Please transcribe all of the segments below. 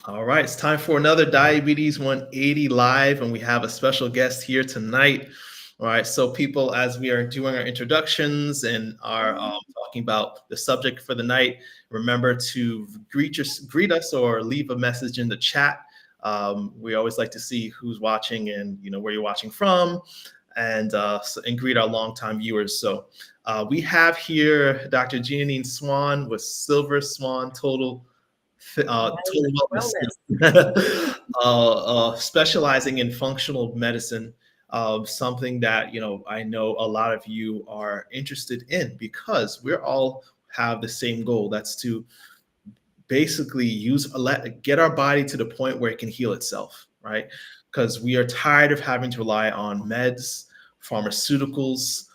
All right, it's time for another Diabetes 180 live, and we have a special guest here tonight. All right, so people, as we are doing our introductions and are talking about the subject for the night, remember to greet us or leave a message in the chat. We always like to see who's watching and where you're watching from, and greet our longtime viewers. So we have here Dr. Jeanine Swan with Silver Swan Total Wellness, specializing in functional medicine, something that I know a lot of you are interested in because we're all have the same goal. That's to basically get our body to the point where it can heal itself, right? Because we are tired of having to rely on meds, pharmaceuticals,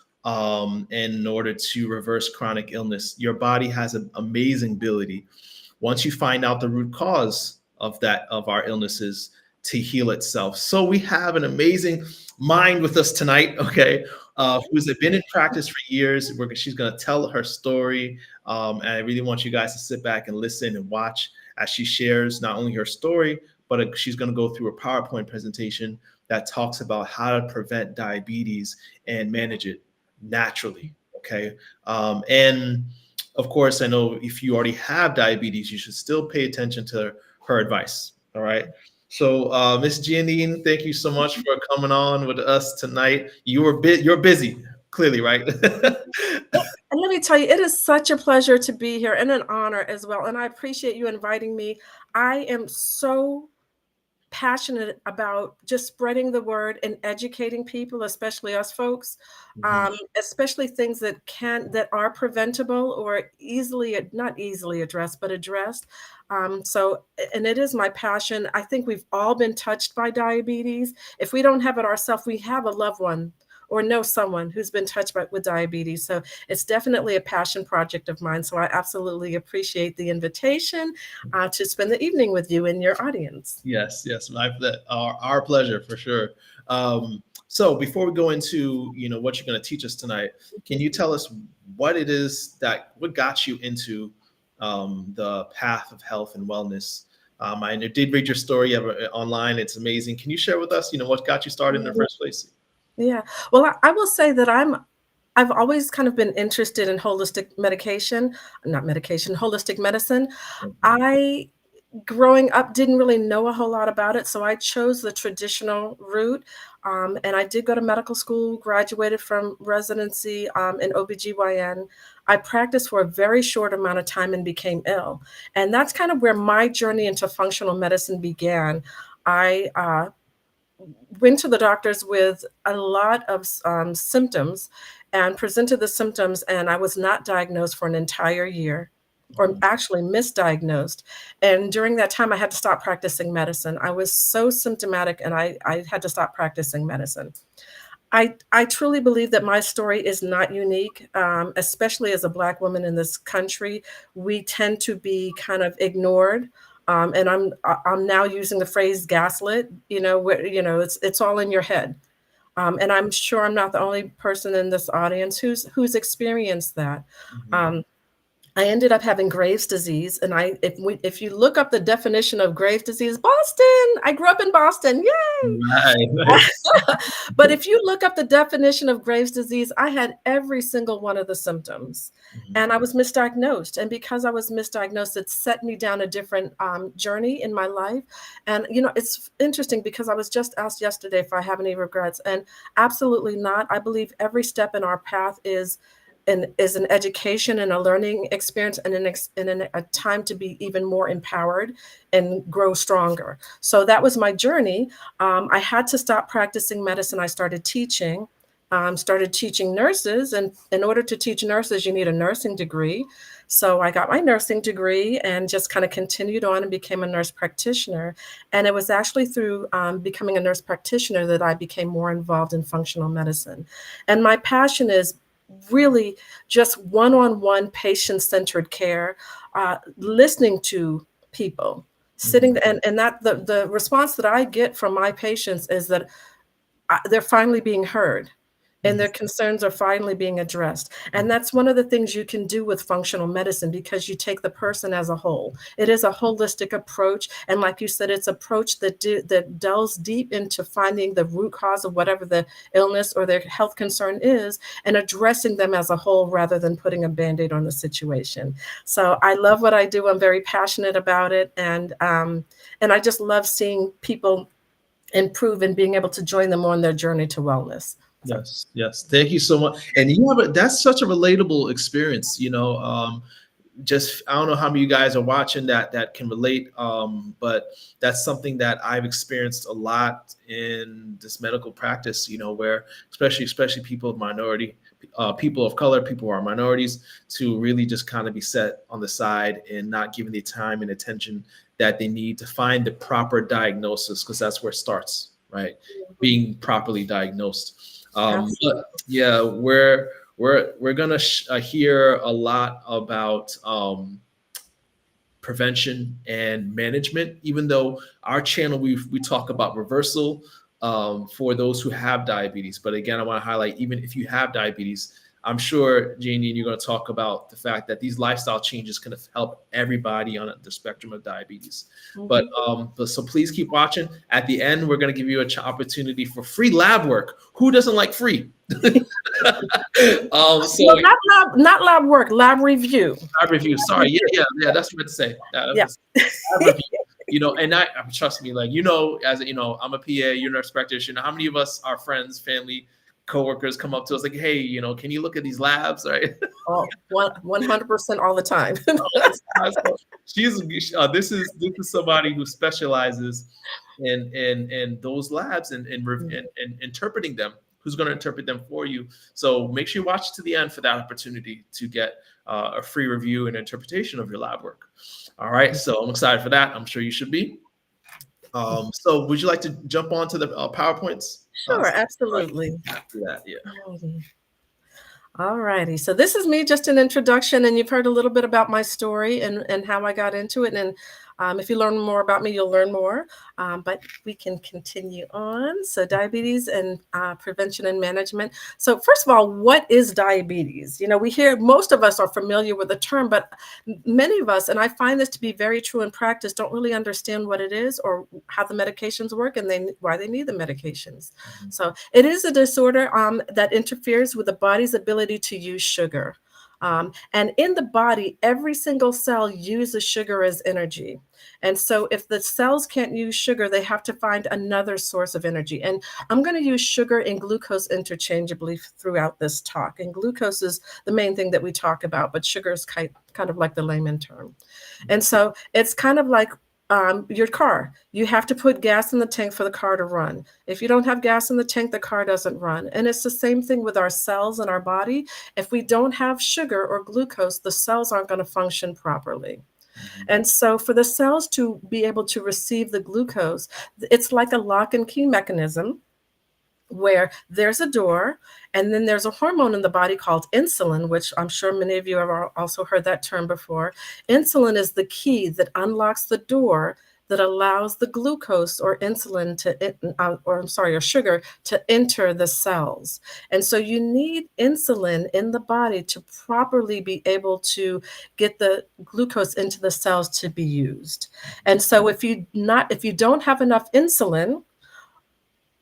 in order to reverse chronic illness. Your body has an amazing ability once you find out the root cause of our illnesses to heal itself. So we have an amazing mind with us tonight, okay, who's been in practice for years. She's going to tell her story, and I really want you guys to sit back and listen and watch as she shares not only her story, but she's going to go through a PowerPoint presentation that talks about how to prevent diabetes and manage it naturally. Okay. And of course, I know if you already have diabetes, you should still pay attention to her advice. All right. So, Miss Jeanine, thank you so much for coming on with us tonight. You're busy, clearly, right? And let me tell you, it is such a pleasure to be here and an honor as well. And I appreciate you inviting me. I am so passionate about just spreading the word and educating people, especially us folks, Mhm. especially things that are preventable or not easily addressed, but addressed. And it is my passion. I think we've all been touched by diabetes. If we don't have it ourselves, we have a loved one or know someone who's been touched with diabetes. So it's definitely a passion project of mine. So I absolutely appreciate the invitation to spend the evening with you and your audience. Yes, yes, our pleasure for sure. So before we go into what you're going to teach us tonight, can you tell us what got you into the path of health and wellness? I did read your story online; it's amazing. Can you share with us, what got you started in the first place? Yeah. Well, I will say that I've always kind of been interested in holistic medicine. Mhm. I growing up didn't really know a whole lot about it, so I chose the traditional route. And I did go to medical school, graduated from residency in OBGYN. I practiced for a very short amount of time and became ill. And that's kind of where my journey into functional medicine began. I went to the doctors with a lot of symptoms and presented the symptoms, and I was not diagnosed for an entire year, or actually misdiagnosed. And during that time, I had to stop practicing medicine. I was so symptomatic, and I had to stop practicing medicine. I truly believe that my story is not unique, especially as a Black woman in this country. We tend to be kind of ignored. And I'm now using the phrase gaslit. Where it's all in your head. And I'm sure I'm not the only person in this audience who's experienced that. Mhm. Um, I ended up having Graves' disease, and if you look up the definition of Graves' disease, Boston. I grew up in Boston, yay! Right, right. But if you look up the definition of Graves' disease, I had every single one of the symptoms, Mhm. and I was misdiagnosed. And because I was misdiagnosed, it set me down a different journey in my life. And it's interesting because I was just asked yesterday if I have any regrets, and absolutely not. I believe every step in our path is an education and a learning experience and a time to be even more empowered and grow stronger. So that was my journey. I had to stop practicing medicine. I started teaching nurses. And in order to teach nurses, you need a nursing degree. So I got my nursing degree and just kind of continued on and became a nurse practitioner. And it was actually through becoming a nurse practitioner that I became more involved in functional medicine. And my passion is really just one-on-one patient-centered care, listening to people, Mhm. sitting, and that the response that I get from my patients is that they're finally being heard. and their concerns are finally being addressed. And that's one of the things you can do with functional medicine, because you take the person as a whole. It is a holistic approach. And like you said, it's an approach that delves deep into finding the root cause of whatever the illness or their health concern is, and addressing them as a whole rather than putting a Band-Aid on the situation. So I love what I do. I'm very passionate about it. And I just love seeing people improve and being able to join them on their journey to wellness. So. Yes, yes. Thank you so much. And you have that's such a relatable experience, just I don't know how many of you guys are watching that can relate, but that's something that I've experienced a lot in this medical practice, where especially people of minority, people of color, people who are minorities, to really just kind of be set on the side and not given the time and attention that they need to find the proper diagnosis, because that's where it starts, right? Being properly diagnosed. But yeah, we're gonna hear a lot about prevention and management. Even though our channel we talk about reversal for those who have diabetes. But again, I want to highlight, even if you have diabetes, I'm sure, Jeanine, you're going to talk about the fact that these lifestyle changes can help everybody on the spectrum of diabetes. But so please keep watching. At the end, we're going to give you an opportunity for free lab work. Who doesn't like free? So not lab work, lab review. Lab review. Sorry, yeah. That's what to say. Lab review. And trust me, as I'm a PA, you're a nurse practitioner. How many of us, our friends, family, coworkers come up to us like, hey, can you look at these labs, right? Oh, 100% all the time. This is somebody who specializes in those labs and interpreting them, who's going to interpret them for you. So make sure you watch to the end for that opportunity to get a free review and interpretation of your lab work. All right, so I'm excited for that. I'm sure you should be. So would you like to jump on to the PowerPoints? Sure, absolutely. After that, yeah. All righty. So this is me, just an introduction, and you've heard a little bit about my story and how I got into it. And if you learn more about me, you'll learn more. But we can continue on. So diabetes and prevention and management. So first of all, what is diabetes? We hear, most of us are familiar with the term, but many of us, and I find this to be very true in practice, don't really understand what it is or how the medications work and why they need the medications. So it is a disorder that interferes with the body's ability to use sugar. And in the body, every single cell uses sugar as energy. And so if the cells can't use sugar, they have to find another source of energy. And I'm going to use sugar and glucose interchangeably throughout this talk. And glucose is the main thing that we talk about, but sugar is kind of like the layman term. And so it's kind of like your car. You have to put gas in the tank for the car to run. If you don't have gas in the tank, the car doesn't run. And it's the same thing with our cells in our body. If we don't have sugar or glucose, the cells aren't going to function properly. And so for the cells to be able to receive the glucose, it's like a lock and key mechanism, where there's a door, and then there's a hormone in the body called insulin, which I'm sure many of you have also heard that term before. Insulin is the key that unlocks the door that allows the glucose or insulin or sugar to enter the cells. And so you need insulin in the body to properly be able to get the glucose into the cells to be used. And so if you don't have enough insulin,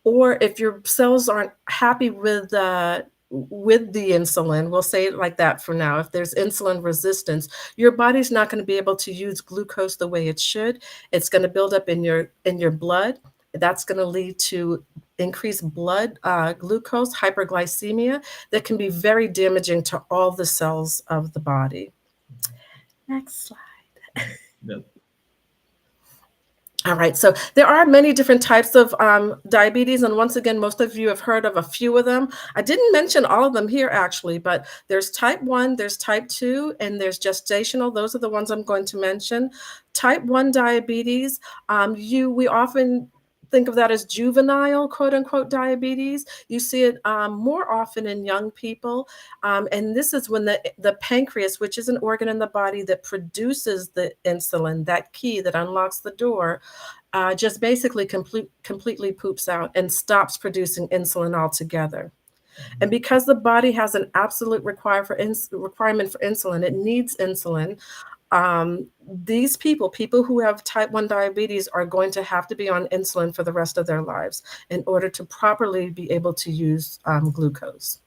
or if your cells aren't happy with the insulin, we'll say it like that for now. If there's insulin resistance, your body's not going to be able to use glucose the way it should. It's going to build up in your blood. That's going to lead to increased blood glucose, hyperglycemia, that can be very damaging to all the cells of the body. Next slide. Yep. All right, so there are many different types of diabetes, and once again, most of you have heard of a few of them. I didn't mention all of them here, actually, but there's type 1, there's type 2, and there's gestational. Those are the ones I'm going to mention. Type 1 diabetes, we often think of that as juvenile, quote unquote, diabetes. You see it more often in young people. And this is when the pancreas, which is an organ in the body that produces the insulin, that key that unlocks the door, just basically completely poops out and stops producing insulin altogether. And because the body has an absolute requirement for insulin, it needs insulin. These people who have type 1 diabetes are going to have to be on insulin for the rest of their lives in order to properly be able to use glucose.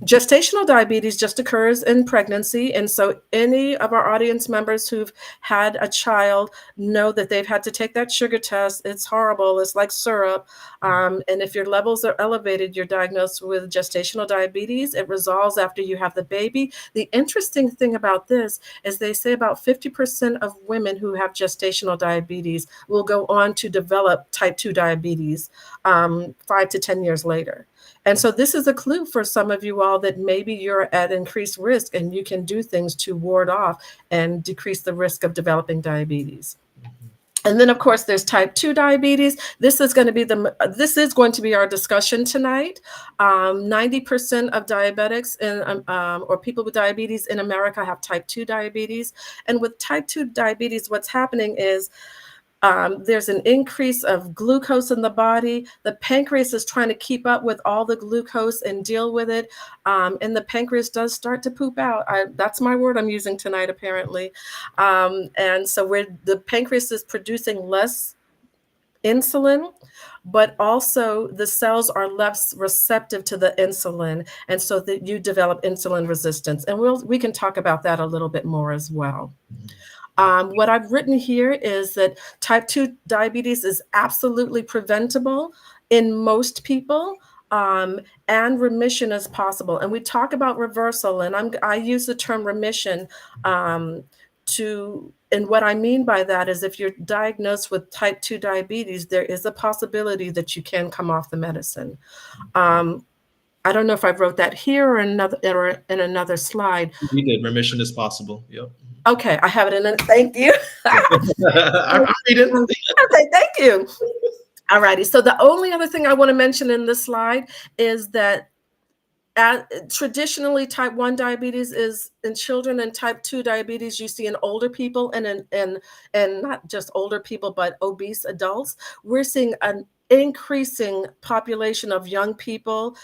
Gestational diabetes just occurs in pregnancy. And so any of our audience members who've had a child know that they've had to take that sugar test. It's horrible. It's like syrup. And if your levels are elevated, you're diagnosed with gestational diabetes. It resolves after you have the baby. The interesting thing about this is they say about 50% of women who have gestational diabetes will go on to develop type 2 diabetes 5 to 10 years later. And so this is a clue for some of you all that maybe you're at increased risk and you can do things to ward off and decrease the risk of developing diabetes. And then, of course, there's type 2 diabetes. This is going to be our discussion tonight. 90% of diabetics or people with diabetes in America have type 2 diabetes. And with type 2 diabetes, what's happening is there's an increase of glucose in the body. The pancreas is trying to keep up with all the glucose and deal with it. And the pancreas does start to poop out. That's my word I'm using tonight, apparently. And so the pancreas is producing less insulin, but also the cells are less receptive to the insulin. And so that you develop insulin resistance. And we can talk about that a little bit more as well. What I've written here is that type 2 diabetes is absolutely preventable in most people, and remission is possible. And we talk about reversal, and I use the term remission and what I mean by that is if you're diagnosed with type 2 diabetes, there is a possibility that you can come off the medicine. I don't know if I wrote that here or in another slide. You did. Remission is possible. Yep. Okay, I have it in. Thank you. I'm reading. Okay, thank you. All righty. So the only other thing I want to mention in this slide is that traditionally type 1 diabetes is in children, and type 2 diabetes you see in older people and not just older people, but obese adults. We're seeing an increasing population of young people,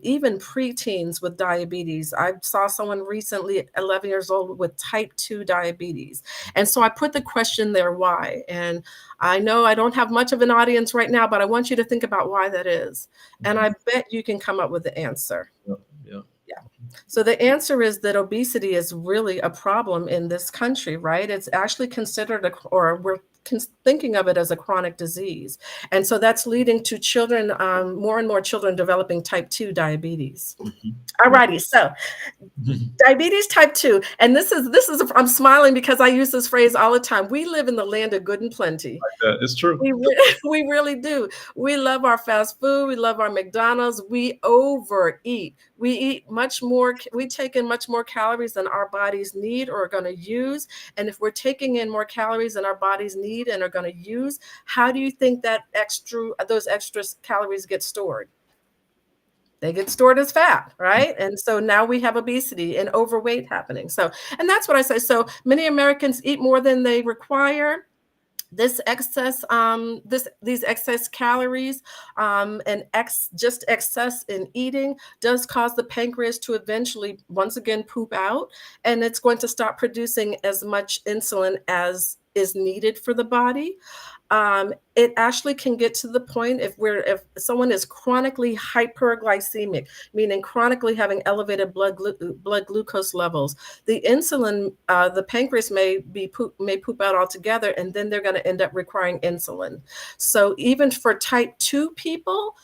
even preteens with diabetes. I saw someone recently, 11 years old, with type 2 diabetes. And so I put the question there, why? And I know I don't have much of an audience right now, but I want you to think about why that is. And I bet you can come up with the answer. Yeah. So the answer is that obesity is really a problem in this country, right? It's actually considered we're thinking of it as a chronic disease. And so that's leading to children, more and more children developing type 2 diabetes. All righty. So diabetes type 2. And this is, I'm smiling because I use this phrase all the time. We live in the land of good and plenty. It's true. We really do. We love our fast food. We love our McDonald's. We overeat. We eat much more. We take in much more calories than our bodies need or are going to use. And if we're taking in more calories than our bodies need and are going to use, how do you think that those extra calories get stored? They get stored as fat, right? And so now we have obesity and overweight happening. So, and that's what I say. So many Americans eat more than they require. This excess, these excess calories, and just excess in eating does cause the pancreas to eventually, once again, poop out, and it's going to stop producing as much insulin as is needed for the body. It actually can get to the point if someone is chronically hyperglycemic, meaning chronically having elevated blood glucose levels, the insulin, the pancreas may poop out altogether, and then they're going to end up requiring insulin. So even for type 2 people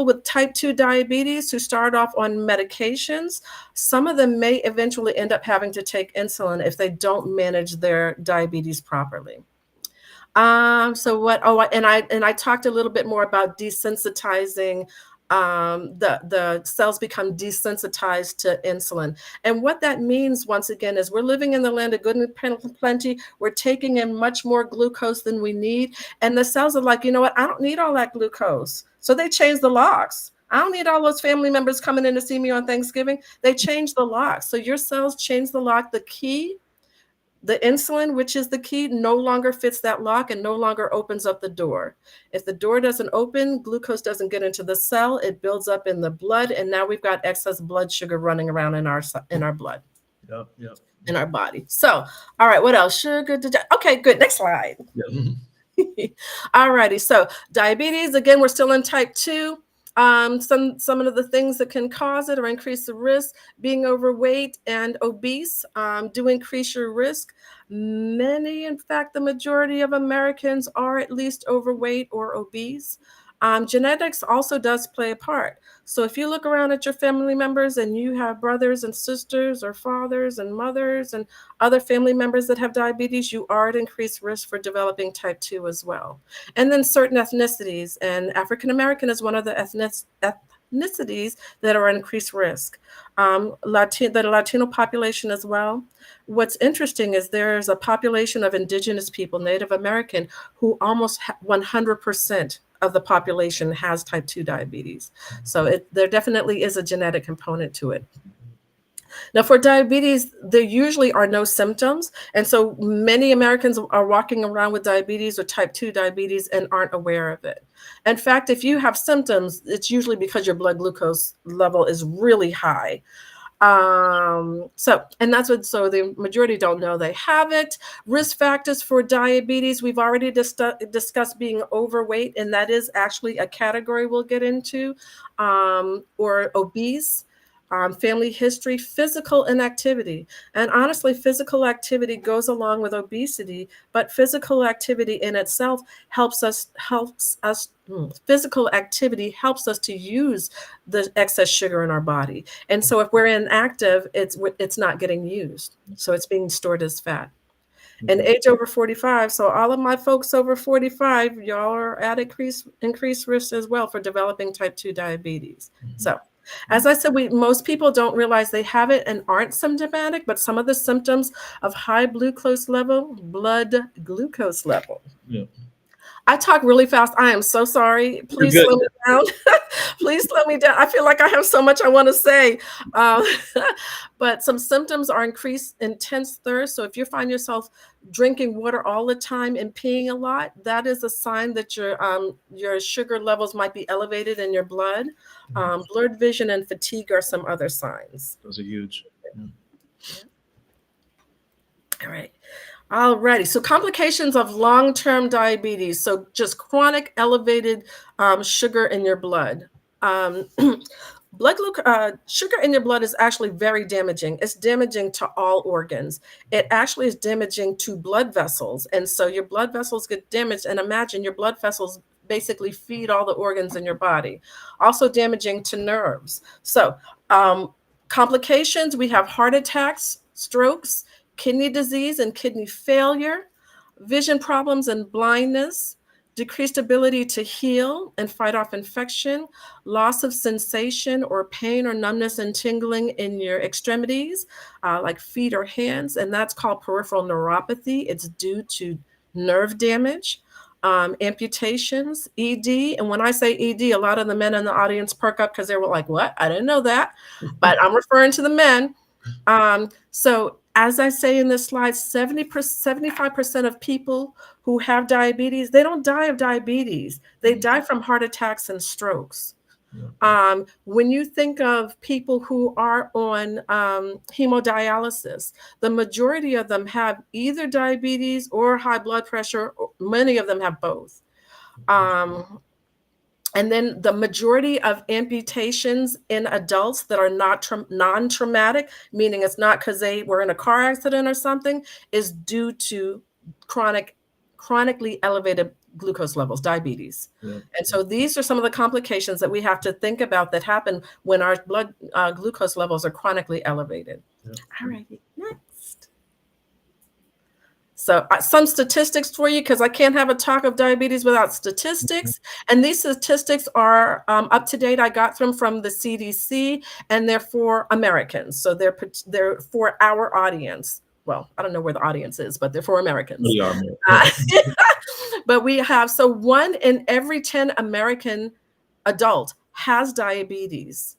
with type 2 diabetes who start off on medications, some of them may eventually end up having to take insulin if they don't manage their diabetes properly. And I talked a little bit more about desensitizing. The cells become desensitized to insulin. And what that means, once again, is we're living in the land of good and plenty. We're taking in much more glucose than we need. And the cells are like, you know what? I don't need all that glucose. So they change the locks. I don't need all those family members coming in to see me on Thanksgiving. They change the lock. So your cells change the lock. The key The insulin, which is the key, no longer fits that lock and no longer opens up the door. If the door doesn't open, glucose doesn't get into the cell, it builds up in the blood, and now we've got excess blood sugar running around in our blood. Yep. Yep. In our body. So, all right, what else? Sugar. Okay, good. Next slide. Yep. All righty. So, diabetes. Again, we're still in type 2. Some of the things that can cause it or increase the risk: being overweight and obese do increase your risk. Many, in fact, the majority of Americans are at least overweight or obese. Genetics also does play a part. So if you look around at your family members and you have brothers and sisters or fathers and mothers and other family members that have diabetes, you are at increased risk for developing type 2 as well. And then certain ethnicities, and African American is one of the ethnicities that are at increased risk. The Latino population as well. What's interesting is there's a population of indigenous people, Native American, who almost 100% of the population has type 2 diabetes. So there definitely is a genetic component to it. Now, for diabetes, there usually are no symptoms. And so many Americans are walking around with diabetes or type 2 diabetes and aren't aware of it. In fact, if you have symptoms, it's usually because your blood glucose level is really high. So the majority don't know they have it. Risk factors for diabetes, we've already discussed being overweight, and that is actually a category we'll get into, or obese. Family history, physical inactivity. And honestly, physical activity goes along with obesity, but physical activity in itself physical activity helps us to use the excess sugar in our body. And so if we're inactive, it's not getting used. So it's being stored as fat. And age over 45. So all of my folks over 45, y'all are at increased risk as well for developing type 2 diabetes. So as I said, most people don't realize they have it and aren't symptomatic, but some of the symptoms of high blood glucose level. Yeah. I talk really fast. I am so sorry. Please slow me down. Please slow me down. I feel like I have so much I want to say. But some symptoms are increased intense thirst. So if you find yourself drinking water all the time and peeing a lot, that is a sign that your sugar levels might be elevated in your blood. Blurred vision and fatigue are some other signs. Those are huge. Yeah. All right. Alrighty. So complications of long-term diabetes. So just chronic elevated sugar in your blood. Sugar in your blood is actually very damaging. It's damaging to all organs. It actually is damaging to blood vessels. And so your blood vessels get damaged. And imagine your blood vessels basically feed all the organs in your body. Also damaging to nerves. So complications, we have heart attacks, strokes, kidney disease and kidney failure, vision problems and blindness, decreased ability to heal and fight off infection, loss of sensation or pain or numbness and tingling in your extremities, like feet or hands, and that's called peripheral neuropathy. It's due to nerve damage, amputations, ED. And when I say ED, a lot of the men in the audience perk up because they were like, what? I didn't know that. But I'm referring to the men. So as I say in this slide, 75% of people who have diabetes, they don't die of diabetes. They die from heart attacks and strokes. When you think of people who are on hemodialysis, the majority of them have either diabetes or high blood pressure. Many of them have both. And then the majority of amputations in adults that are not non-traumatic, meaning it's not because they were in a car accident or something, is due to chronically elevated glucose levels, diabetes. And so these are some of the complications that we have to think about that happen when our blood glucose levels are chronically elevated. All righty, next. So some statistics for you, because I can't have a talk of diabetes without statistics. And these statistics are up to date. I got them from the CDC, and they're for Americans. So they're for our audience. Well, I don't know where the audience is, but they're for Americans. But we have, so 1 in every 10 American adult has diabetes.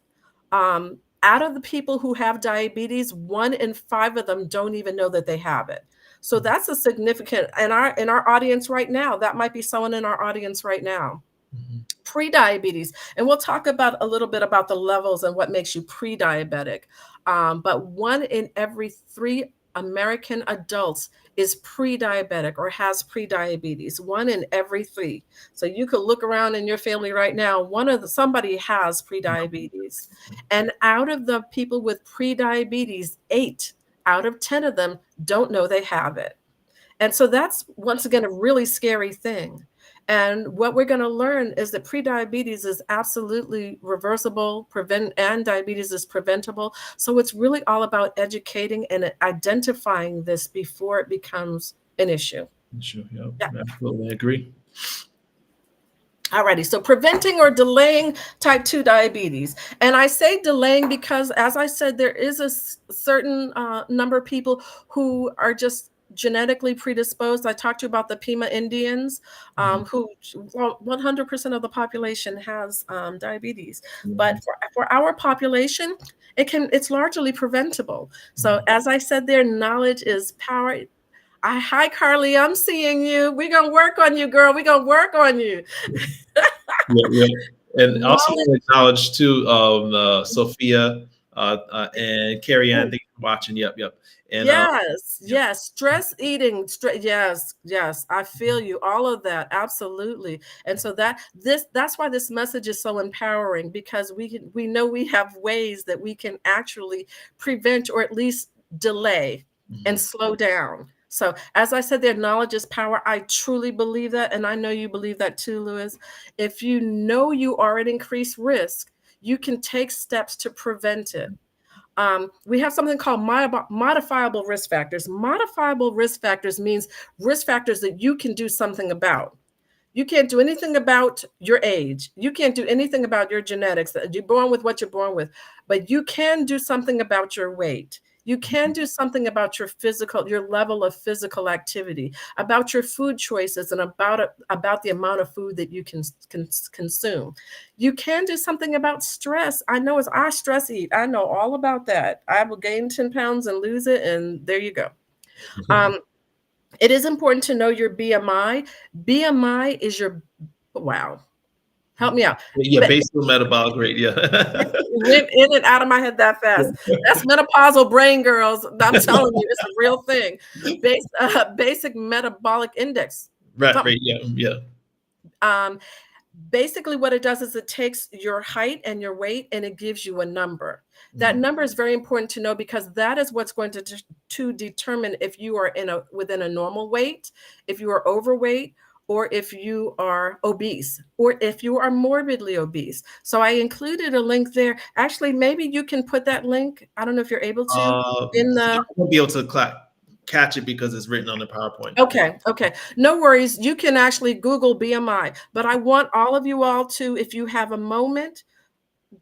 Out of the people who have diabetes, 1 in 5 of them don't even know that they have it. So that's a significant, in our audience right now, that might be someone in our audience right now. Mhm. Pre-diabetes, and we'll talk about a little bit about the levels and what makes you pre-diabetic. But 1 in every 3 American adults is pre-diabetic or has pre-diabetes. 1 in every 3. So you could look around in your family right now. Somebody has pre-diabetes, and out of the people with pre-diabetes, 8 out of 10 of them don't know they have it. And so that's, once again, a really scary thing. And what we're going to learn is that prediabetes is absolutely reversible, and diabetes is preventable. So it's really all about educating and identifying this before it becomes an issue. Sure. Yep. Yeah. Absolutely agree. Alrighty, so preventing or delaying type 2 diabetes. And I say delaying because, as I said, there is a certain number of people who are just genetically predisposed. I talked to you about the Pima Indians, who 100% of the population has diabetes. But for our population, it's largely preventable. So as I said there, knowledge is power. Hi, Carly, I'm seeing you. We're going to work on you, girl. We're going to work on you. Yeah. And also acknowledge too, Sophia and Carrie Ann. Thank you for watching. Yep. And yes, stress eating, yes, I feel you, all of that, absolutely. And so that's why this message is so empowering, because we know we have ways that we can actually prevent or at least delay and slow down. So as I said, their knowledge is power. I truly believe that, and I know you believe that too, Lewis. If you know you are at increased risk, you can take steps to prevent it. We have something called modifiable risk factors. Modifiable risk factors means risk factors that you can do something about. You can't do anything about your age. You can't do anything about your genetics. You're born with what you're born with, but you can do something about your weight. You can do something about your level of physical activity, about your food choices, and about the amount of food that you can consume. You can do something about stress. I know, as I stress eat, I know all about that. I will gain 10 pounds and lose it, and there you go. It is important to know your BMI. BMI is wow. Help me out. yeah, basal metabolic rate. Yeah. Went in and out of my head that fast. That's menopausal brain, girls. I'm telling you, it's a real thing. Basic metabolic index. Right. Yeah. Basically what it does is it takes your height and your weight and it gives you a number. That number is very important to know, because that is what's going to determine if you are within a normal weight, if you are overweight, or if you are obese, or if you are morbidly obese. So I included a link there. Actually, maybe you can put that link, I don't know if you're able to, I won't be able to catch it because it's written on the PowerPoint. Okay. No worries. You can actually Google BMI, but I want all of you all to, if you have a moment,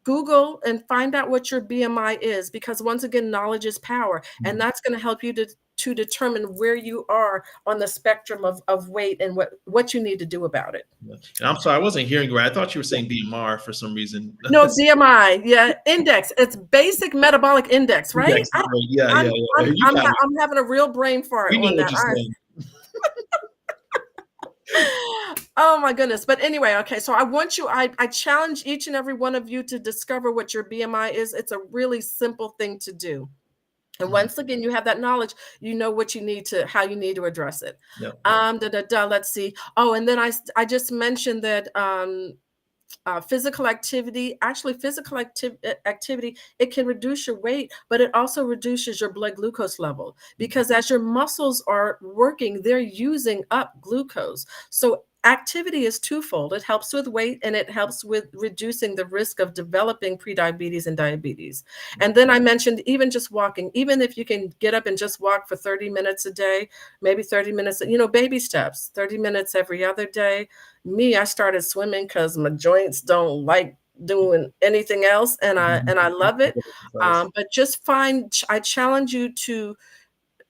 Google and find out what your BMI is, because once again, knowledge is power, and that's going to help you to determine where you are on the spectrum of weight and what you need to do about it. And I'm sorry, I wasn't hearing you right. I thought you were saying BMR for some reason. No, BMI, yeah, index. It's basic metabolic index, right? Index, yeah. I'm having a real brain fart on that. Oh my goodness. But anyway, okay. So I challenge each and every one of you to discover what your BMI is. It's a really simple thing to do. And once again, you have that knowledge, you know how you need to address it. Yep. Let's see. Oh, and then I just mentioned that physical activity, it can reduce your weight, but it also reduces your blood glucose level, because as your muscles are working, they're using up glucose. So activity is twofold. It helps with weight, and it helps with reducing the risk of developing prediabetes and diabetes. And then I mentioned even just walking, even if you can get up and just walk for 30 minutes a day, maybe 30 minutes, baby steps, 30 minutes every other day. Me, I started swimming because my joints don't like doing anything else, and I love it. But I challenge you to,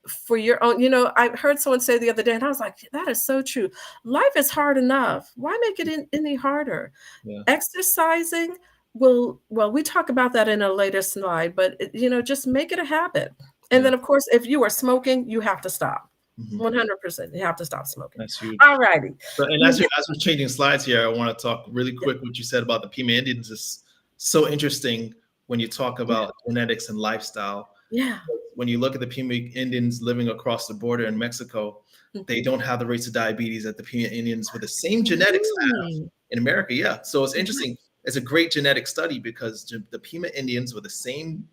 for your own, I heard someone say the other day, and I was like, that is so true. Life is hard enough. Why make it any harder? Yeah. Exercising we talk about that in a later slide, but just make it a habit. And then of course, if you are smoking, you have to stop. Mhm. 100%. You have to stop smoking. That's huge. All righty. So, and as we're changing slides here, I want to talk really quick. What you said about the Pima Indians is so interesting when you talk about genetics and lifestyle. Yeah. When you look at the Pima Indians living across the border in Mexico, they don't have the rates of diabetes that the Pima Indians with the same genetics have Really? in America. Yeah. So it's interesting. It's a great genetic study because the Pima Indians with the same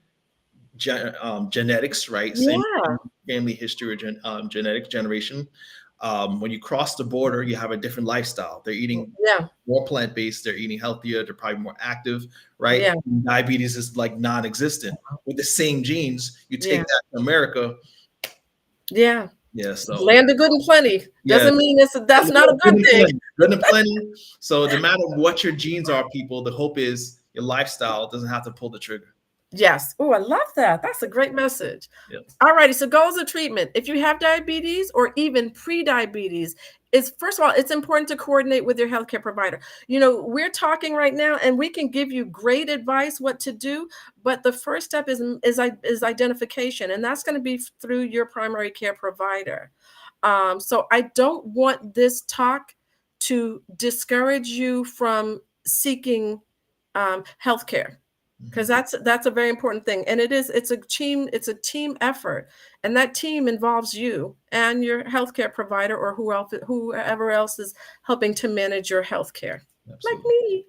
genetics, right? Same Yeah. family history or genetic generation. When you cross the border, you have a different lifestyle. They're eating Yeah. more plant-based, they're eating healthier, they're probably more active, right? Yeah. Diabetes is like non-existent. With the same genes, you take Yeah. that to America. Yeah. Yeah, so Land of good and plenty. yeah. Doesn't mean that's not a good thing. Good and plenty. So no matter what your genes are, people, the hope is your lifestyle doesn't have to pull the trigger. Yes. Oh, I love that. That's a great message. Yep. All righty. So goals of treatment. If you have diabetes or even pre-diabetes, is first of all, it's important to coordinate with your healthcare provider. We're talking right now, and we can give you great advice what to do, but the first step is identification, and that's going to be through your primary care provider. So I don't want this talk to discourage you from seeking healthcare, because that's a very important thing, and it's a team effort, and that team involves you and your healthcare provider or whoever else is helping to manage your healthcare, like me,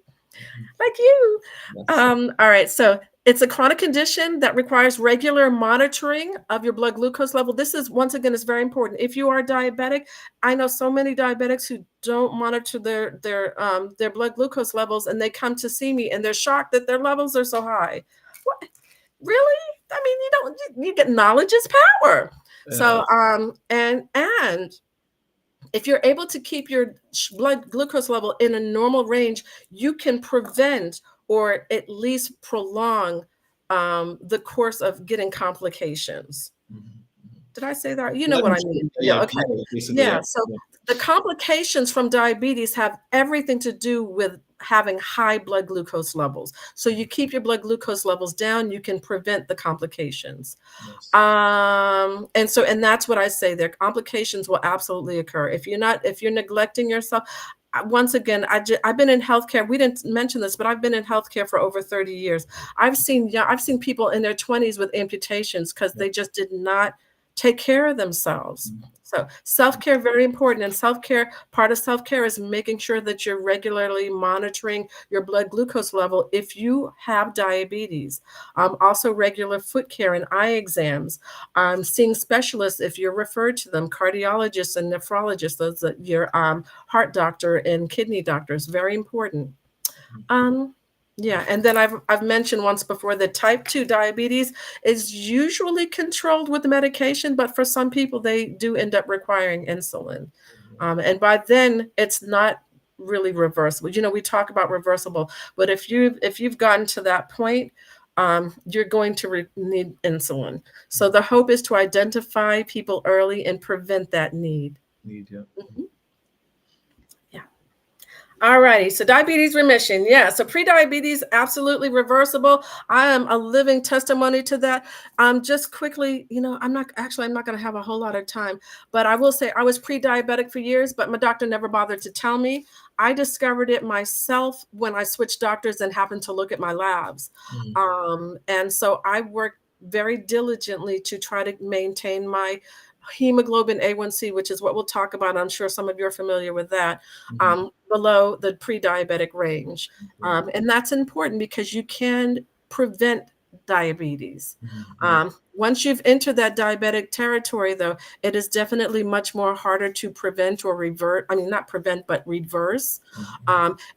like you. All right, so it's a chronic condition that requires regular monitoring of your blood glucose level. This is, once again, is very important. If you are diabetic, I know so many diabetics who don't monitor their blood glucose levels, and they come to see me and they're shocked that their levels are so high. What? Really? I mean, you get knowledge is power. So and if you're able to keep your blood glucose level in a normal range, you can prevent or at least prolong the course of getting complications. Did I say that? You know what I mean. Yeah. Okay. Yeah. So the complications from diabetes have everything to do with having high blood glucose levels. So you keep your blood glucose levels down, you can prevent the complications. And that's what I say there. Complications will absolutely occur if you're neglecting yourself. Once again, I've been in healthcare. We didn't mention this, but I've been in healthcare for over 30 years. I've seen people in their 20s with amputations because they just did not take care of themselves. So self-care, very important. And part of self-care is making sure that you're regularly monitoring your blood glucose level if you have diabetes. Also regular foot care and eye exams. Seeing specialists if you're referred to them, cardiologists and nephrologists, those your heart doctor and kidney doctors, very important. Yeah, and then I've mentioned once before that type 2 diabetes is usually controlled with medication, but for some people they do end up requiring insulin. And by then it's not really reversible. We talk about reversible, but if you've gotten to that point, you're going to need insulin. So the hope is to identify people early and prevent that need. All righty. So diabetes remission. Yeah. So pre-diabetes, absolutely reversible. I am a living testimony to that. Just quickly, I'm not going to have a whole lot of time, but I will say I was pre-diabetic for years, but my doctor never bothered to tell me. I discovered it myself when I switched doctors and happened to look at my labs. And so I worked very diligently to try to maintain my hemoglobin A1C, which is what we'll talk about. I'm sure some of you are familiar with that, below the pre-diabetic range. And that's important because you can prevent diabetes. Once you've entered that diabetic territory, though, it is definitely much more harder to prevent or revert. I mean, not prevent, but reverse.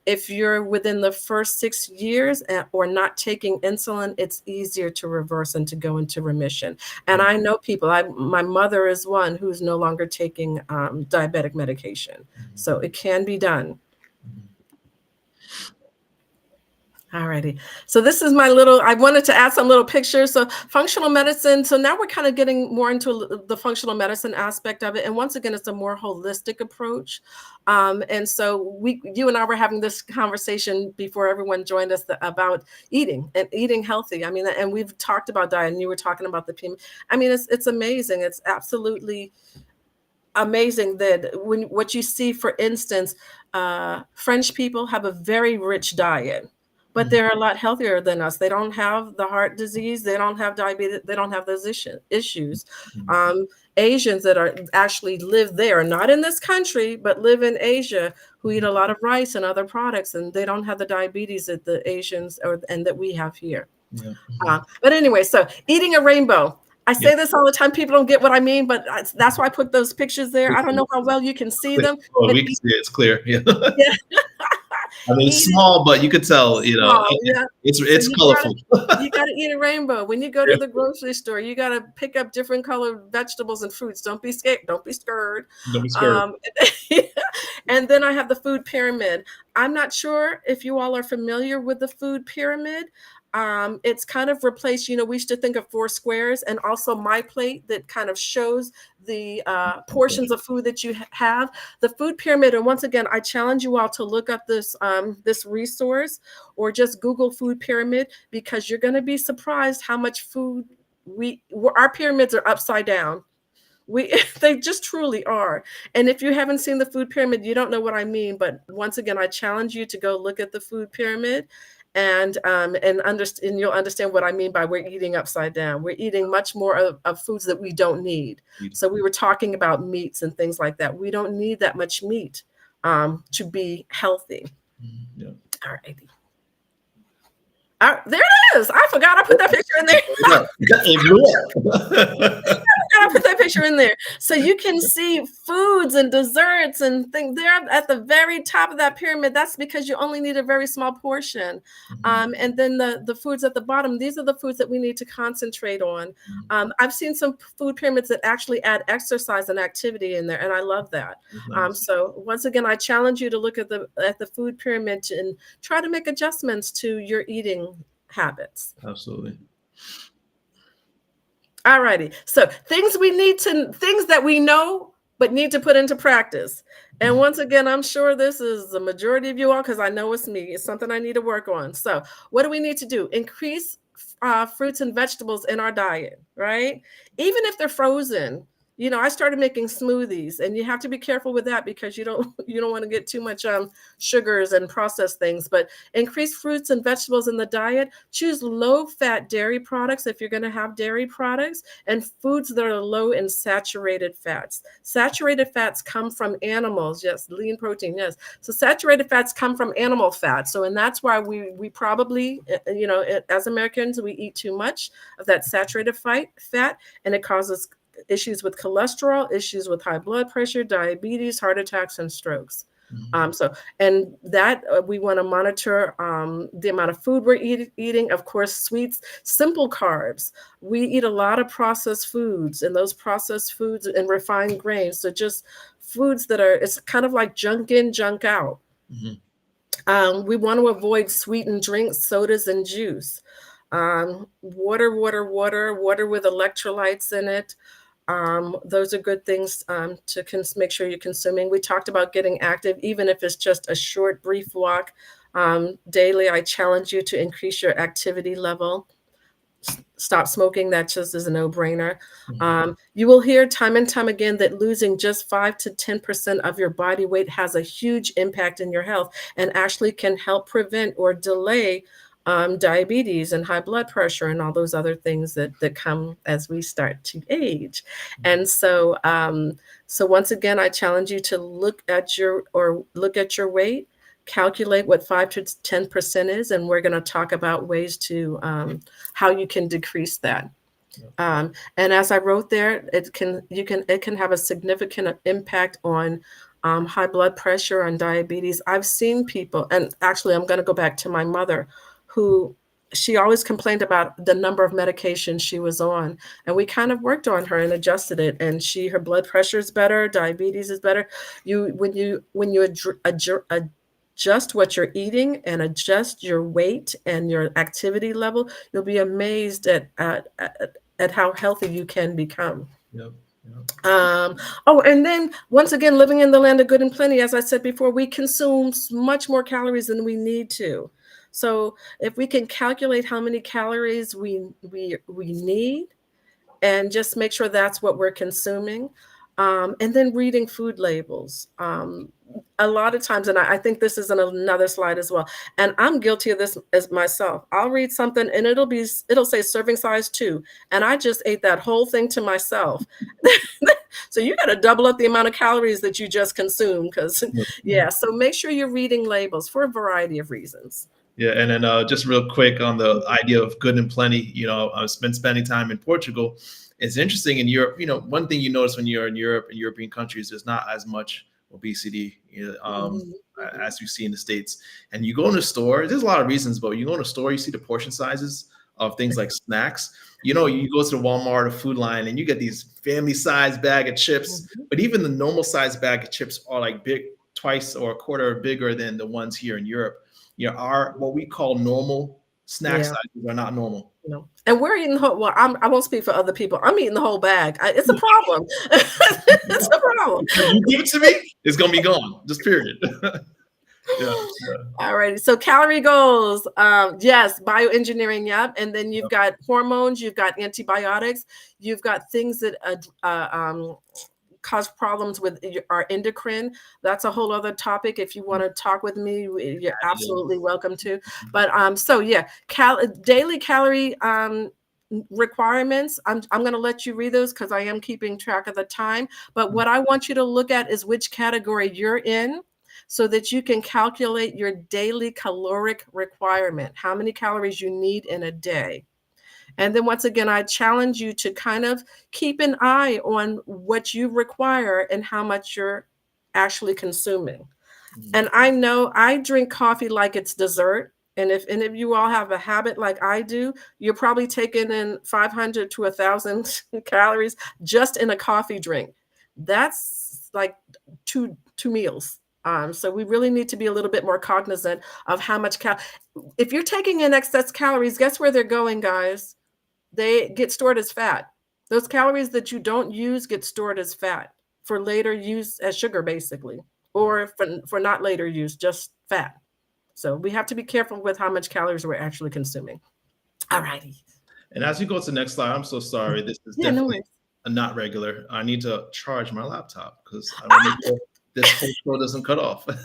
If you're within the first 6 years or not taking insulin, it's easier to reverse and to go into remission. And I know people, my mother is one who's no longer taking diabetic medication. So it can be done. All righty. So this is I wanted to add some little pictures. So functional medicine. So now we're kind of getting more into the functional medicine aspect of it. And once again, it's a more holistic approach. And so you and I were having this conversation before everyone joined us about eating and eating healthy. I mean, and we've talked about diet, and you were talking about the PM. I mean, it's amazing. It's absolutely amazing that when what you see, for instance, French people have a very rich diet, but they're a lot healthier than us. They don't have the heart disease, they don't have diabetes, they don't have those issues. Asians that are actually live there, not in this country, but live in Asia, who eat a lot of rice and other products, and they don't have the diabetes that the Asians and that we have here. Yeah. But anyway, so eating a rainbow. I Yeah. say this all the time. People don't get what I mean, but that's why I put those pictures there. I don't know how well you can see them. Oh, But we can see it. It's clear. Yeah. yeah, I mean, it's eat it small, but you could tell, small. Yeah. it's So it's colorful. you gotta eat a rainbow. When you go to the grocery store, you gotta pick up different colored vegetables and fruits. Don't be scared. Don't be scared. Don't be scared. And then I have the food pyramid. I'm not sure if you all are familiar with the food pyramid. It's kind of replaced, we used to think of 4 squares, and also My Plate that kind of shows the portions of food that you have. The food pyramid, and once again, I challenge you all to look up this resource, or just Google food pyramid, because you're going to be surprised how much food our pyramids are upside down. They just truly are. And if you haven't seen the food pyramid, you don't know what I mean. But once again, I challenge you to go look at the food pyramid, and understand, you'll understand what I mean by we're eating upside down. We're eating much more of foods that we don't need. So we were talking about meats and things like that. We don't need that much meat to be healthy. Yeah. All righty. There it is. I forgot I put that picture in there. I put that picture in there. So you can see foods and desserts and things. They're at the very top of that pyramid. That's because you only need a very small portion. And then the foods at the bottom, these are the foods that we need to concentrate on. I've seen some food pyramids that actually add exercise and activity in there, and I love that. So once again, I challenge you to look at the food pyramid and try to make adjustments to your eating habits. Absolutely. All righty. So things that we know but need to put into practice. And once again, I'm sure this is the majority of you all, because I know it's me. It's something I need to work on. So what do we need to do? Increase fruits and vegetables in our diet, right? Even if they're frozen. I started making smoothies, and you have to be careful with that, because you don't want to get too much sugars and processed things. But increase fruits and vegetables in the diet. Choose low-fat dairy products if you're going to have dairy products, and foods that are low in saturated fats. Saturated fats come from animals. Yes, lean protein. Yes. So saturated fats come from animal fat. So, and that's why we probably, as Americans, we eat too much of that saturated fat, and it causes issues with cholesterol, issues with high blood pressure, diabetes, heart attacks, and strokes. And that we want to monitor the amount of food we're eating. Of course, sweets, simple carbs. We eat a lot of processed foods, and those processed foods and refined grains. So just foods it's kind of like junk in, junk out. We want to avoid sweetened drinks, sodas, and juice. Water with electrolytes in it. Those are good things to make sure you're consuming. We talked about getting active, even if it's just a short, brief walk daily. I challenge you to increase your activity level. Stop smoking. That just is a no-brainer. You will hear time and time again that losing just 5 to 10% of your body weight has a huge impact in your health, and actually can help prevent or delay diabetes and high blood pressure and all those other things that come as we start to age. And so once again, I challenge you to look at your weight, calculate what 5 to 10% is, and we're going to talk about ways to how you can decrease that. And as I wrote there, it can have a significant impact on high blood pressure and diabetes. I've seen people, and actually I'm going to go back to my mother, who she always complained about the number of medications she was on, and we kind of worked on her and adjusted it, and her blood pressure is better, diabetes is better. When you adjust what you're eating and adjust your weight and your activity level, you'll be amazed at how healthy you can become. Yep. And then once again, living in the land of good and plenty, as I said before, we consume much more calories than we need to. So if we can calculate how many calories we need, and just make sure that's what we're consuming, And then reading food labels. A lot of times, and I think this is in another slide as well, and I'm guilty of this as myself. I'll read something and it'll say serving size 2, and I just ate that whole thing to myself. So you got to double up the amount of calories that you just consumed, because yeah. So make sure you're reading labels for a variety of reasons. Yeah, and then just real quick on the idea of good and plenty, I've been spending time in Portugal. It's interesting in Europe, one thing you notice when you're in Europe and European countries, there's not as much obesity as you see in the States. And you go in a store, there's a lot of reasons, but you go in a store, you see the portion sizes of things like snacks. You go to the Walmart or Food Line and you get these family size bag of chips, but even the normal size bag of chips are like big, twice or a quarter bigger than the ones here in Europe. Our what we call normal snack sizes are not normal. No. And we're eating whole. Well, I won't speak for other people. I'm eating the whole bag. It's a problem. It's a problem. You give it to me, it's gonna be gone. Just period. Yeah. All righty. So calorie goals. Yes, bioengineering. Yep. And then you've got hormones. You've got antibiotics. You've got things that cause problems with our endocrine. That's a whole other topic. If you want to talk with me, you're absolutely welcome to. But so yeah, daily calorie requirements. I'm going to let you read those because I am keeping track of the time. But what I want you to look at is which category you're in, so that you can calculate your daily caloric requirement, how many calories you need in a day. And then once again, I challenge you to kind of keep an eye on what you require and how much you're actually consuming. And I know I drink coffee like it's dessert. And if any of you all have a habit like I do, you're probably taking in 500 to 1,000 calories just in a coffee drink. That's like two meals. So we really need to be a little bit more cognizant of how much if you're taking in excess calories, guess where they're going, guys? They get stored as fat. Those calories that you don't use get stored as fat for later use as sugar, basically, or for not later use, just fat. So we have to be careful with how much calories we're actually consuming. All righty. And as you go to the next slide, I'm so sorry. This is definitely not regular. I need to charge my laptop because I want to make sure this whole show doesn't cut off. Okay.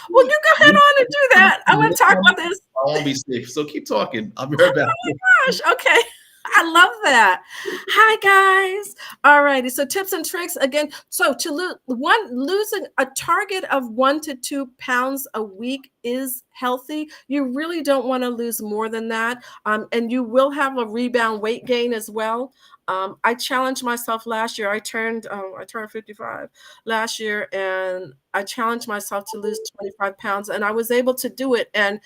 Well, you go ahead on and do that. I want to talk about this. I won't be safe. So keep talking. I'll be right back. Oh my gosh. Okay. I love that. Hi, guys. All righty. So tips and tricks again. So to losing a target of 1 to 2 pounds a week is healthy. You really don't want to lose more than that. And you will have a rebound weight gain as well. I challenged myself last year. I turned 55 last year, and I challenged myself to lose 25 pounds, and I was able to do it. And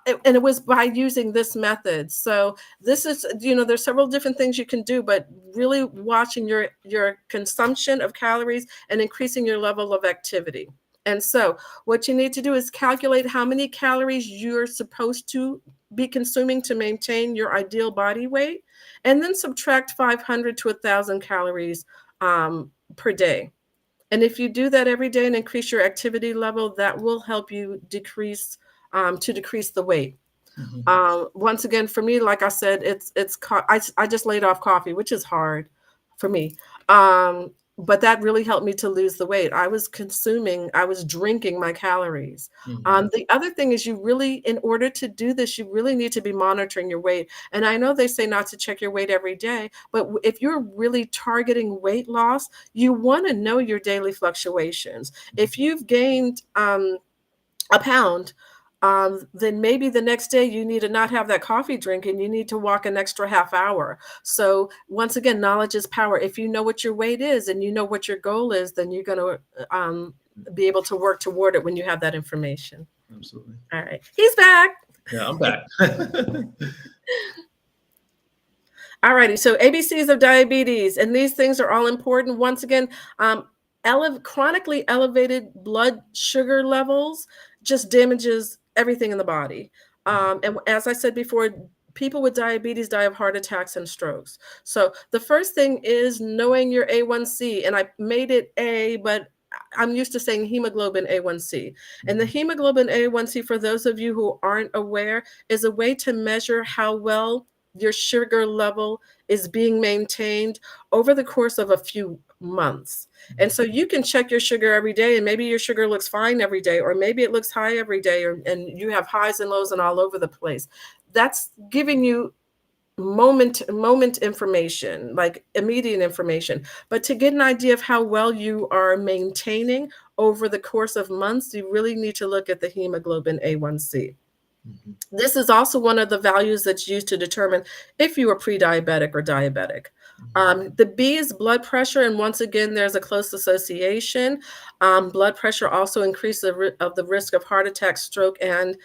it was by using this method. So this is, there's several different things you can do, but really watching your consumption of calories and increasing your level of activity. And so what you need to do is calculate how many calories you're supposed to be consuming to maintain your ideal body weight, and then subtract 500 to 1,000 calories per day. And if you do that every day and increase your activity level, that will help you decrease the weight. Once again, for me, like I said, I just laid off coffee, which is hard for me. But that really helped me to lose the weight. I was drinking my calories. The other thing is in order to do this, you really need to be monitoring your weight. And I know they say not to check your weight every day, but if you're really targeting weight loss, you want to know your daily fluctuations. If you've gained a pound, then maybe the next day you need to not have that coffee drink and you need to walk an extra half hour. So once again, knowledge is power. If you know what your weight is and you know what your goal is, then you're going to be able to work toward it when you have that information. Absolutely. All right. He's back. Yeah, I'm back. All righty. So ABCs of diabetes, and these things are all important. Once again, chronically elevated blood sugar levels just damages everything in the body. And as I said before, people with diabetes die of heart attacks and strokes. So the first thing is knowing your A1C, and I made it A, but I'm used to saying hemoglobin A1C. And the hemoglobin A1C, for those of you who aren't aware, is a way to measure how well your sugar level is being maintained over the course of a few months. And so you can check your sugar every day, and maybe your sugar looks fine every day, or maybe it looks high every day, and you have highs and lows and all over the place. That's giving you moment information, like immediate information. But to get an idea of how well you are maintaining over the course of months, you really need to look at the hemoglobin A1C. Mhm. This is also one of the values that's used to determine if you are pre-diabetic or diabetic. The B is blood pressure, and once again, there's a close association. Blood pressure also increases the risk of heart attack, stroke, and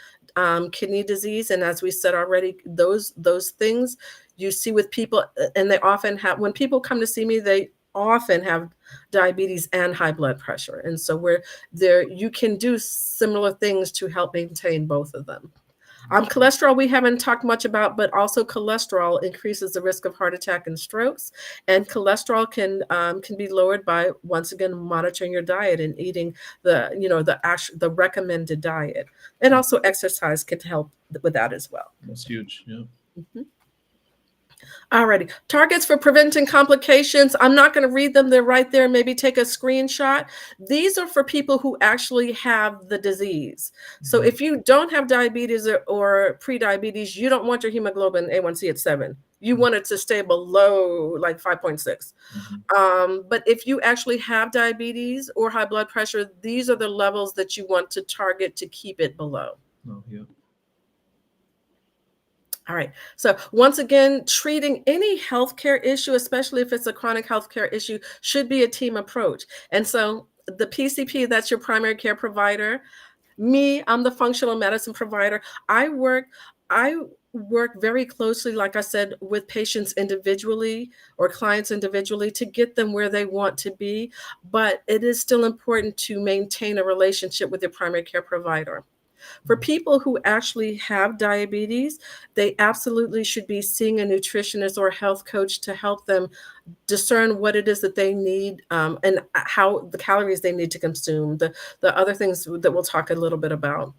kidney disease. And as we said already, those things you see with people, and they often have, when people come to see me, they often have diabetes and high blood pressure. And so we're there, you can do similar things to help maintain both of them. Cholesterol we haven't talked much about, but also cholesterol increases the risk of heart attack and strokes. And cholesterol can be lowered by, once again, monitoring your diet and eating the recommended diet. And also exercise can help with that as well. That's huge. Yeah. Mhm. Alrighty, targets for preventing complications. I'm not going to read them. They're right there. Maybe take a screenshot. These are for people who actually have the disease. So if you don't have diabetes or pre-diabetes, you don't want your hemoglobin A1C at 7. You want it to stay below like 5.6. But if you actually have diabetes or high blood pressure, these are the levels that you want to target to keep it below. Oh, yeah. All right. So once again, treating any healthcare issue, especially if it's a chronic healthcare issue, should be a team approach. And so the PCP, that's your primary care provider. Me, I'm the functional medicine provider. I work very closely, like I said, with patients individually or clients individually to get them where they want to be. But it is still important to maintain a relationship with your primary care provider. For people who actually have diabetes, they absolutely should be seeing a nutritionist or a health coach to help them discern what it is that they need, and how the calories they need to consume, the other things that we'll talk a little bit about.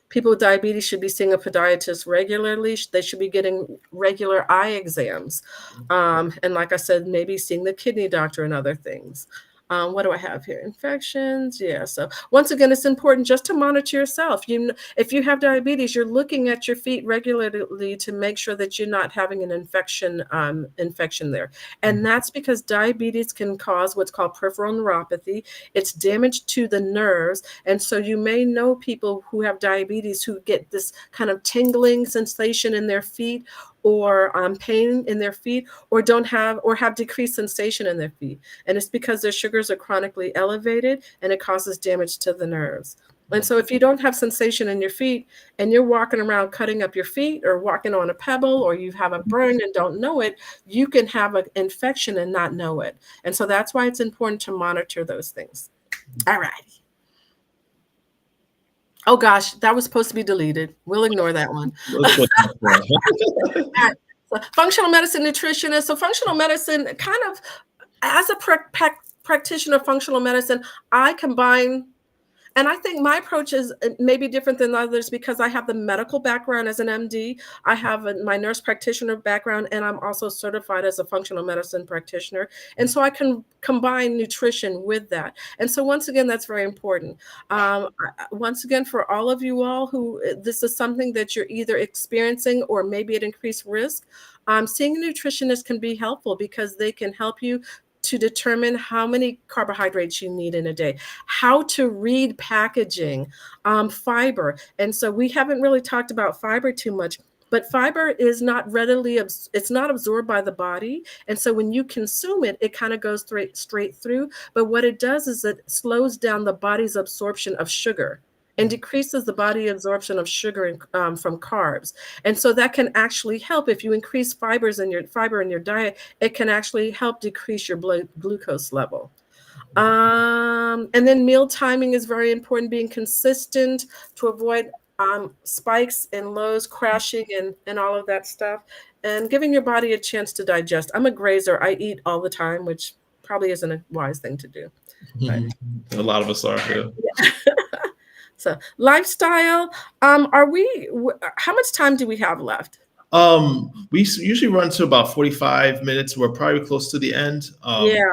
People with diabetes should be seeing a podiatrist regularly. They should be getting regular eye exams. And like I said, maybe seeing the kidney doctor and other things. What do I have here? Infections. Yeah. So once again, it's important just to monitor yourself. If you have diabetes, you're looking at your feet regularly to make sure that you're not having an infection there. And that's because diabetes can cause what's called peripheral neuropathy. It's damage to the nerves. And so you may know people who have diabetes who get this kind of tingling sensation in their feet, or pain in their feet, or have decreased sensation in their feet. And it's because their sugars are chronically elevated and it causes damage to the nerves. And so if you don't have sensation in your feet and you're walking around cutting up your feet or walking on a pebble, or you have a burn and don't know it, you can have an infection and not know it. And so that's why it's important to monitor those things. All right. Oh gosh, that was supposed to be deleted. We'll ignore that one. So, functional medicine nutritionist. So functional medicine, kind of as a practitioner of functional medicine, I combine, and I think my approach is maybe different than others because I have the medical background as an MD. I have my nurse practitioner background, and I'm also certified as a functional medicine practitioner. And so I can combine nutrition with that. And so once again, that's very important. Once again, for all of you all who this is something that you're either experiencing or maybe at increased risk, seeing a nutritionist can be helpful because they can help you to determine how many carbohydrates you need in a day, how to read packaging, fiber. And so we haven't really talked about fiber too much, but fiber is not readily, it's not absorbed by the body. And so when you consume it, it kind of goes straight through. But what it does is it slows down the body's absorption of sugar and decreases the body absorption of sugar from carbs. And so that can actually help. If you increase fiber in your diet, it can actually help decrease your blood glucose level. And then meal timing is very important, being consistent to avoid spikes and lows, crashing and all of that stuff, and giving your body a chance to digest. I'm a grazer. I eat all the time, which probably isn't a wise thing to do. But a lot of us are. Yeah. So lifestyle, how much time do we have left? We usually run to about 45 minutes. We're probably close to the end. Yeah.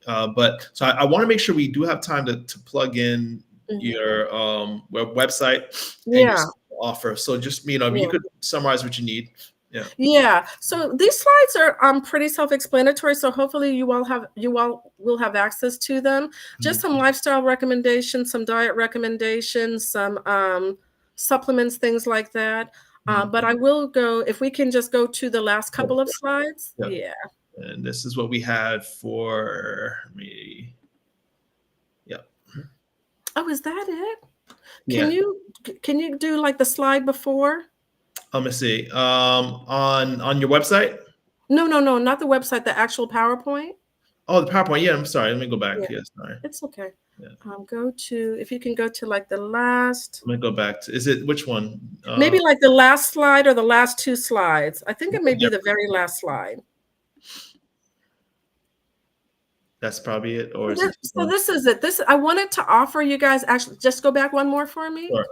But so I want to make sure we do have time to plug in your website and your Yeah. offer. So just, if you Yeah. could summarize what you need. Yeah. Yeah. So these slides are pretty self-explanatory. So hopefully you all will have access to them. Just some lifestyle recommendations, some diet recommendations, some supplements, things like that. But I will go, if we can just go to the last couple of slides. Yeah. Yeah. And this is what we had for me. Yeah. Oh, is that it? Yeah. Can you do like the slide before? Let me see. On your website? No, not the website, the actual PowerPoint. Oh, the PowerPoint. Yeah, I'm sorry. Let me go back. Yeah, Yes, sorry. it's okay. Yeah. Go to, if you can go to like the last, Let me go back to, is it which one? maybe like the last slide or the last two slides. I think it may be the very last slide. That's probably it. Or is it? So this is it. I wanted to offer you guys, actually, just go back one more for me. Sure.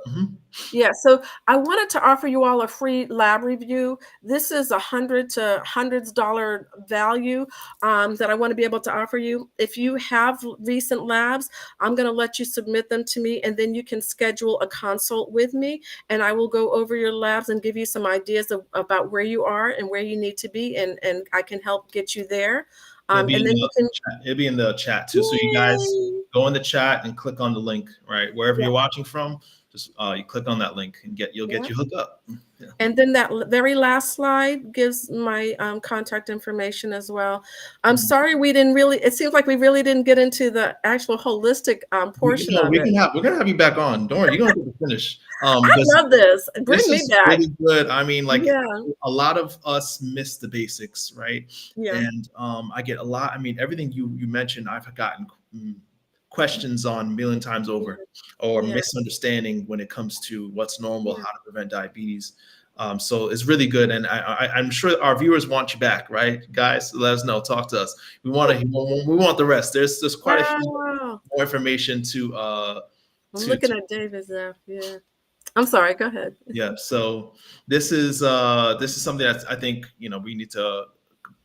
Yeah, so I wanted to offer you all a free lab review. This is $100 to $100 value that I want to be able to offer you. If you have recent labs, I'm going to let you submit them to me, and then you can schedule a consult with me, and I will go over your labs and give you some ideas about where you are and where you need to be, and I can help get you there. And then you can. It'll be in the chat too. So you guys go in the chat and click on the link, right? Wherever you're watching from, just you click on that link and you'll get you hooked up. Yeah. And then that very last slide gives my contact information as well. I'm sorry we didn't really, it seems like we really didn't get into the actual holistic portion of it. We're gonna have you back on. Don't worry, you're gonna get to finish. I love this. Bring me back. Really good. I mean, like a lot of us miss the basics, right? Yeah. And I get a lot. I mean, everything you mentioned, I've gotten questions on a million times over, or misunderstanding when it comes to what's normal, how to prevent diabetes. So it's really good, and I'm sure our viewers want you back, right, guys? Let us know. Talk to us. We want the rest. There's quite a few more information to. I'm looking at David's now. Yeah. I'm sorry. Go ahead. Yeah. So this is something that I think we need to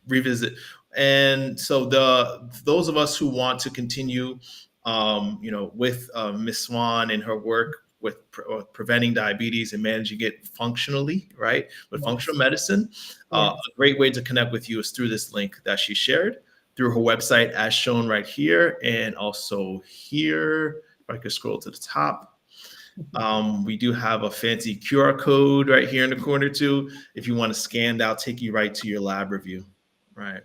revisit. And so those of us who want to continue, with Ms. Swan and her work with preventing diabetes and managing it functionally, right? With functional medicine, a great way to connect with you is through this link that she shared through her website, as shown right here, and also here. If I could scroll to the top. We do have a fancy QR code right here in the corner too. If you want to scan, that'll take you right to your lab review, right?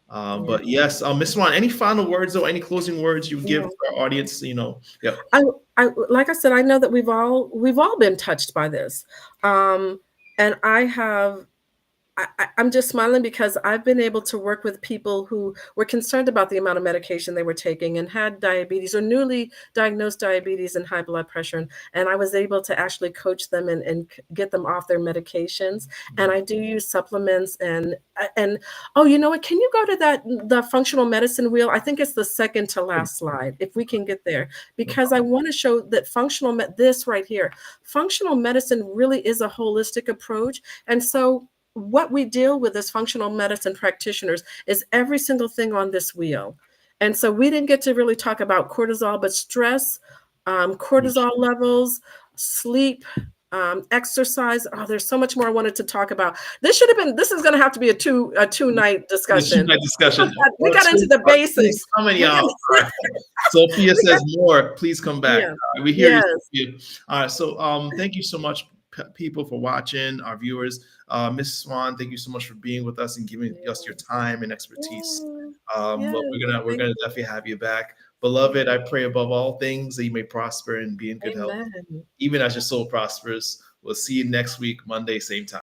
But yes, Ms. Swan, any final words or any closing words you would give our audience? I like I said, I know that we've all been touched by this, and I'm just smiling because I've been able to work with people who were concerned about the amount of medication they were taking and had diabetes or newly diagnosed diabetes and high blood pressure. And I was able to actually coach them and get them off their medications. And I do use supplements and oh, you know what? Can you go to the functional medicine wheel? I think it's the second to last slide, if we can get there, because I want to show that this right here, functional medicine really is a holistic approach. And so what we deal with as functional medicine practitioners is every single thing on this wheel. And so we didn't get to really talk about cortisol, but stress, cortisol levels, sleep, exercise. Oh, there's so much more I wanted to talk about. This is going to have to be a two night discussion. We got into the basics. Sophia says more. Please come back. We hear you. All right. So thank you so much, people, for watching, our viewers. Ms. Swan, thank you so much for being with us and giving us your time and expertise. But we're gonna definitely have you back. Beloved, I pray above all things that you may prosper and be in good health, even as your soul prospers. We'll see you next week, Monday, same time.